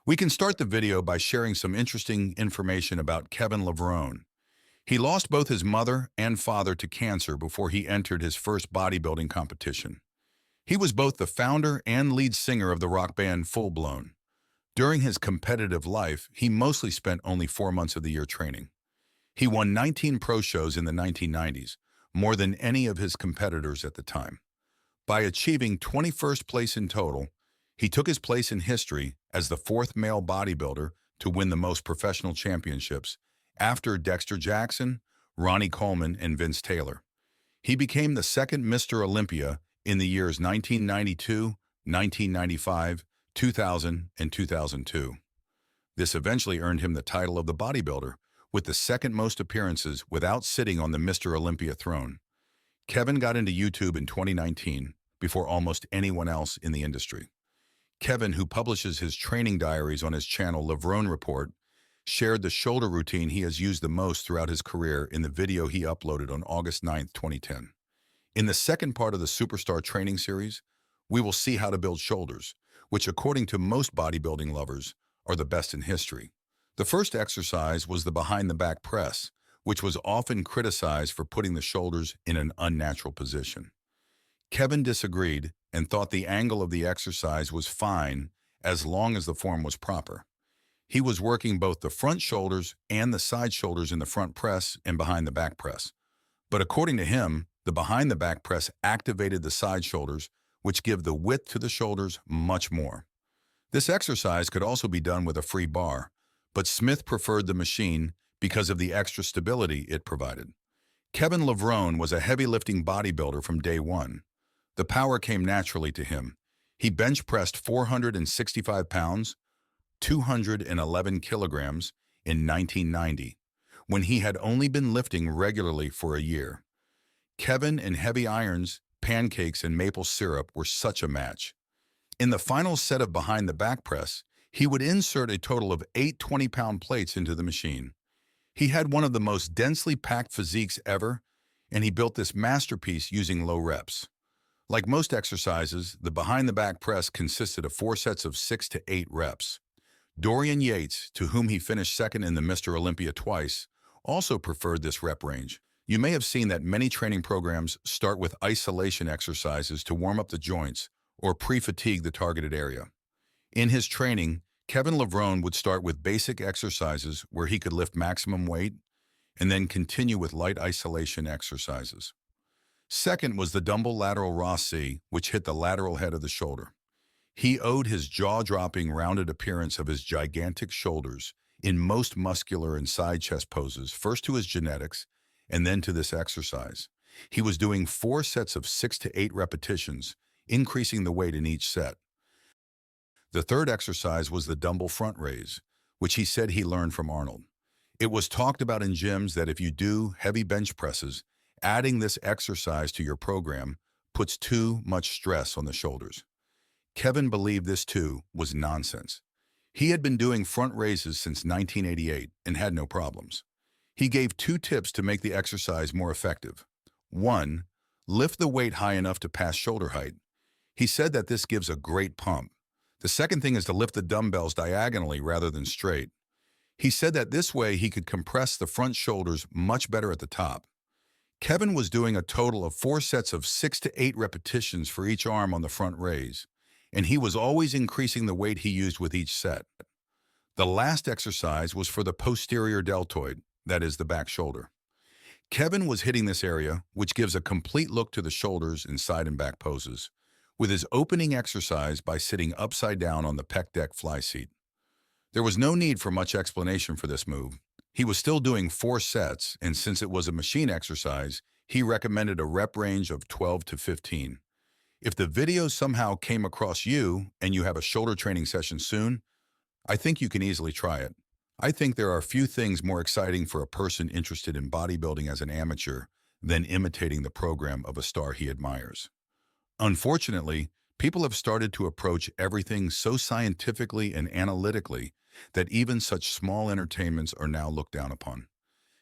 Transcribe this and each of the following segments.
We can start the video by sharing some interesting information about Kevin LeVrone. He lost both his mother and father to cancer before he entered his first bodybuilding competition. He was both the founder and lead singer of the rock band Full Blown. During his competitive life, he mostly spent only 4 months of the year training. He won 19 pro shows in the 1990s, more than any of his competitors at the time. By achieving 21st place in total, he took his place in history as the fourth male bodybuilder to win the most professional championships, after Dexter Jackson, Ronnie Coleman, and Vince Taylor. He became the second Mr. Olympia in the years 1992, 1995, 2000, and 2002. This eventually earned him the title of the bodybuilder, with the second most appearances without sitting on the Mr. Olympia throne. Kevin got into YouTube in 2019, before almost anyone else in the industry. Kevin, who publishes his training diaries on his channel LEVRONE Report, shared the shoulder routine he has used the most throughout his career in the video he uploaded on August 9, 2010. In the second part of the Superstar training series, we will see how to build shoulders, which according to most bodybuilding lovers, are the best in history. The first exercise was the behind the back press, which was often criticized for putting the shoulders in an unnatural position. Kevin disagreed and thought the angle of the exercise was fine as long as the form was proper. He was working both the front shoulders and the side shoulders in the front press and behind the back press. But according to him, the behind the back press activated the side shoulders, which give the width to the shoulders much more. This exercise could also be done with a free bar, but Smith preferred the machine because of the extra stability it provided. Kevin LeVrone was a heavy lifting bodybuilder from day one. The power came naturally to him. He bench pressed 465 pounds, 211 kilograms in 1990, when he had only been lifting regularly for a year. Kevin and heavy irons, pancakes, and maple syrup were such a match. In the final set of behind the back press, he would insert a total of 8 20-pound plates into the machine. He had one of the most densely packed physiques ever, and he built this masterpiece using low reps. Like most exercises, the behind the back press consisted of 4 sets of 6 to 8 reps. Dorian Yates, to whom he finished second in the Mr. Olympia twice, also preferred this rep range. You may have seen that many training programs start with isolation exercises to warm up the joints or pre-fatigue the targeted area. In his training, Kevin LeVrone would start with basic exercises where he could lift maximum weight and then continue with light isolation exercises. Second was the dumbbell lateral Rossi, which hit the lateral head of the shoulder. He owed his jaw-dropping rounded appearance of his gigantic shoulders in most muscular and side chest poses, first to his genetics and then to this exercise. He was doing 4 sets of 6 to 8 repetitions, increasing the weight in each set. The third exercise was the dumbbell front raise, which he said he learned from Arnold. It was talked about in gyms that if you do heavy bench presses, adding this exercise to your program puts too much stress on the shoulders. Kevin believed this too was nonsense. He had been doing front raises since 1988 and had no problems. He gave 2 tips to make the exercise more effective. 1. Lift the weight high enough to pass shoulder height. He said that this gives a great pump. The second thing is to lift the dumbbells diagonally rather than straight. He said that this way he could compress the front shoulders much better at the top. Kevin was doing a total of 4 sets of 6 to 8 repetitions for each arm on the front raise, and he was always increasing the weight he used with each set. The last exercise was for the posterior deltoid, that is the back shoulder. Kevin was hitting this area, which gives a complete look to the shoulders in side and back poses, with his opening exercise by sitting upside down on the pec deck fly seat. There was no need for much explanation for this move. He was still doing 4 sets, and since it was a machine exercise, he recommended a rep range of 12 to 15. If the video somehow came across you and you have a shoulder training session soon, I think you can easily try it. I think there are few things more exciting for a person interested in bodybuilding as an amateur than imitating the program of a star he admires. Unfortunately, people have started to approach everything so scientifically and analytically that even such small entertainments are now looked down upon.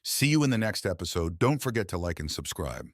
See you in the next episode. Don't forget to like and subscribe.